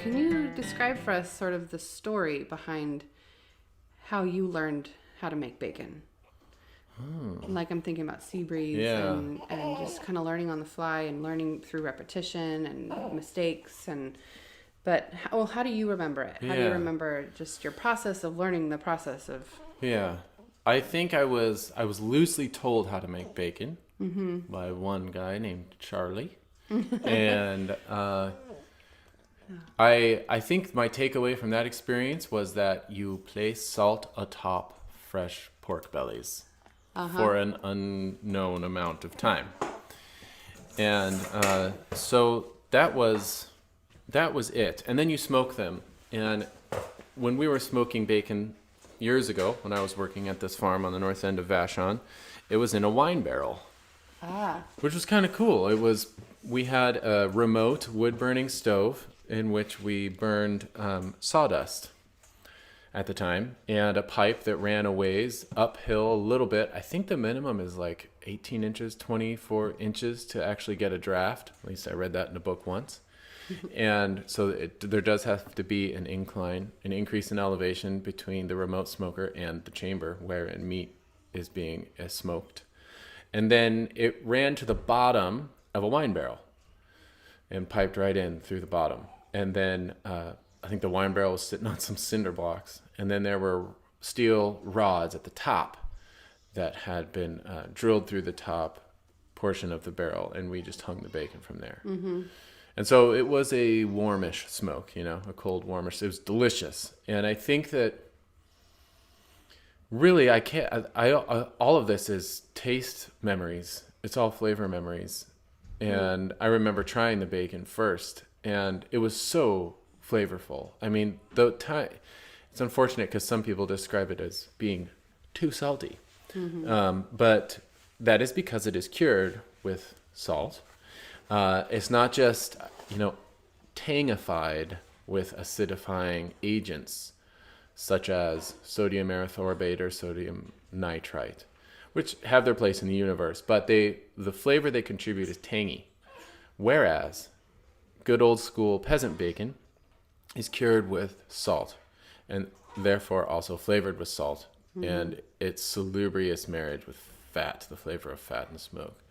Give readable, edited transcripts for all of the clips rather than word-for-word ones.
Can you describe for us sort of the story behind how you learned how to make bacon? Like I'm thinking about sea breeze and just kind of learning on the fly and learning through repetition and mistakes but how do you remember it? How do you remember just your process of learning the process of? Yeah, I think I was loosely told how to make bacon by one guy named Charlie, and I think my takeaway from that experience was that you place salt atop fresh pork bellies for an unknown amount of time. And so that was it. And then you smoke them. And when we were smoking bacon years ago, when I was working at this farm on the north end of Vashon, it was in a wine barrel, which was kind of cool. We had a remote wood-burning stove in which we burned sawdust at the time, and a pipe that ran a ways uphill a little bit. I think the minimum is like 18 inches, 24 inches to actually get a draft. At least I read that in a book once. And so there does have to be an increase in elevation between the remote smoker and the chamber wherein meat is being smoked. And then it ran to the bottom of a wine barrel and piped right in through the bottom. And then I think the wine barrel was sitting on some cinder blocks. And then there were steel rods at the top that had been drilled through the top portion of the barrel. And we just hung the bacon from there. Mm-hmm. And so it was a warmish smoke, a cold warmish. It was delicious. And I think that really all of this is taste memories. It's all flavor memories. And I remember trying the bacon first, and it was so flavorful. I mean, it's unfortunate because some people describe it as being too salty. Mm-hmm. But that is because it is cured with salt. It's not just, tangified with acidifying agents such as sodium erythorbate or sodium nitrite, which have their place in the universe, but the flavor they contribute is tangy. Whereas good old school peasant bacon is cured with salt and therefore also flavored with salt. Mm-hmm. And it's salubrious marriage with fat, the flavor of fat and smoke.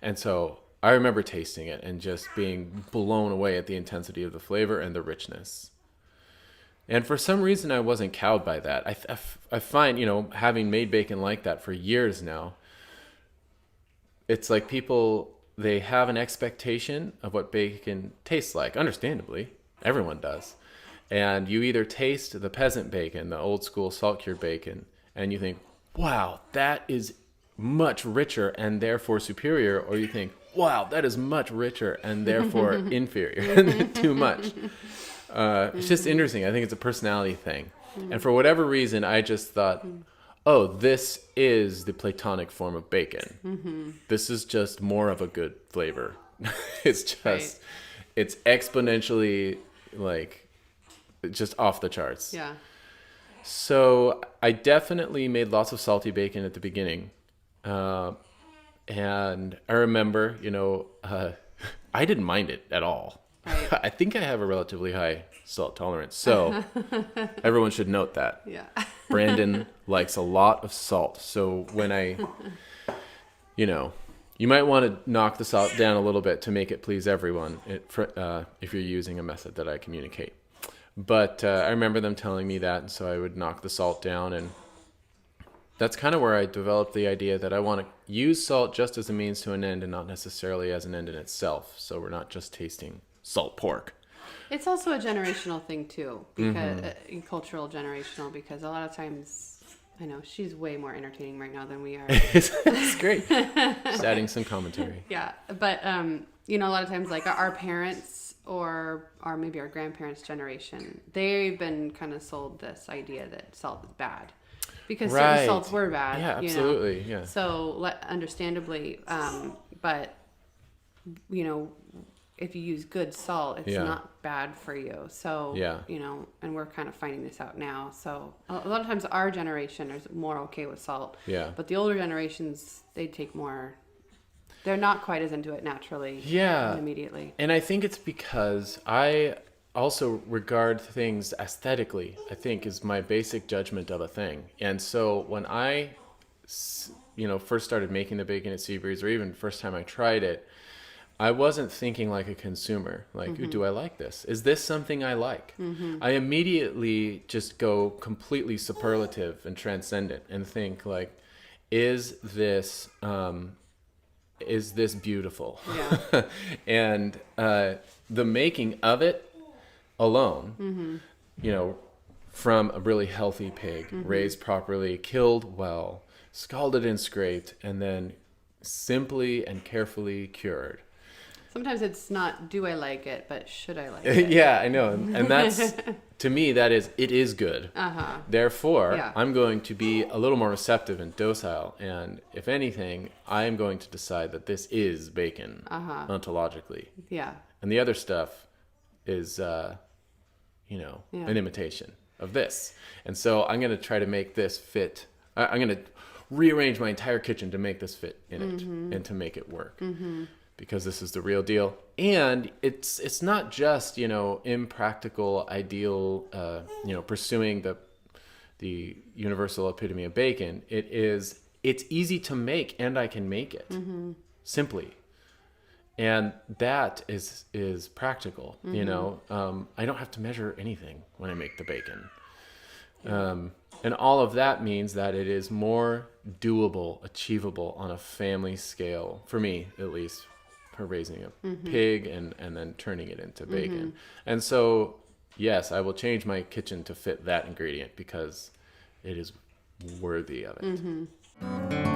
And so I remember tasting it and just being blown away at the intensity of the flavor and the richness. And for some reason, I wasn't cowed by that. I find, having made bacon like that for years now, it's like people, they have an expectation of what bacon tastes like. Understandably, everyone does. And you either taste the peasant bacon, the old school salt-cured bacon, and you think, wow, that is much richer and therefore superior, or you think, wow, that is much richer and therefore inferior, too much. It's just interesting. I think it's a personality thing. And for whatever reason, I just thought, oh, this is the Platonic form of bacon. Mm-hmm. This is just more of a good flavor. It's just, It's exponentially just off the charts. Yeah. So I definitely made lots of salty bacon at the beginning. And I remember, I didn't mind it at all. Right. I think I have a relatively high salt tolerance. So everyone should note that. Yeah. Brandon likes a lot of salt. So when you might want to knock the salt down a little bit to make it please everyone if you're using a method that I communicate. But I remember them telling me that, and so I would knock the salt down, and that's kind of where I developed the idea that I want to use salt just as a means to an end and not necessarily as an end in itself. So we're not just tasting salt pork. It's also a generational thing too, because cultural generational, because a lot of times, I know she's way more entertaining right now than we are. It's great. Just adding some commentary. Yeah. But, a lot of times like our parents or maybe our grandparents' generation, they've been kind of sold this idea that salt is bad. Because certain salts were bad. Yeah, absolutely. Yeah. So, understandably, but, if you use good salt, it's not bad for you. So, and we're kind of finding this out now. So, a lot of times our generation is more okay with salt. Yeah. But the older generations, they take more, they're not quite as into it naturally. Yeah. Immediately. And I think it's because I also regard things aesthetically, I think, is my basic judgment of a thing. And so when I, first started making the bacon at Seabreeze, or even first time I tried it, I wasn't thinking like a consumer, like, do I like this? Is this something I like? I immediately just go completely superlative and transcendent and think like, is this beautiful? Yeah. And the making of it alone, from a really healthy pig, raised properly, killed well, scalded and scraped, and then simply and carefully cured. Sometimes it's not, do I like it, but should I like it? Yeah, I know. And that's, to me, it is good. Therefore, I'm going to be a little more receptive and docile. And if anything, I am going to decide that this is bacon ontologically. Yeah. And the other stuff is, an imitation of this. And so I'm going to try to make this fit. I'm going to rearrange my entire kitchen to make this fit in it and to make it work. Because this is the real deal. And it's not just, impractical, ideal, pursuing the universal epitome of bacon. It's easy to make, and I can make it simply. And that is practical, I don't have to measure anything when I make the bacon. And all of that means that it is more doable, achievable on a family scale, for me at least, for raising a pig and then turning it into bacon. And so, yes, I will change my kitchen to fit that ingredient because it is worthy of it.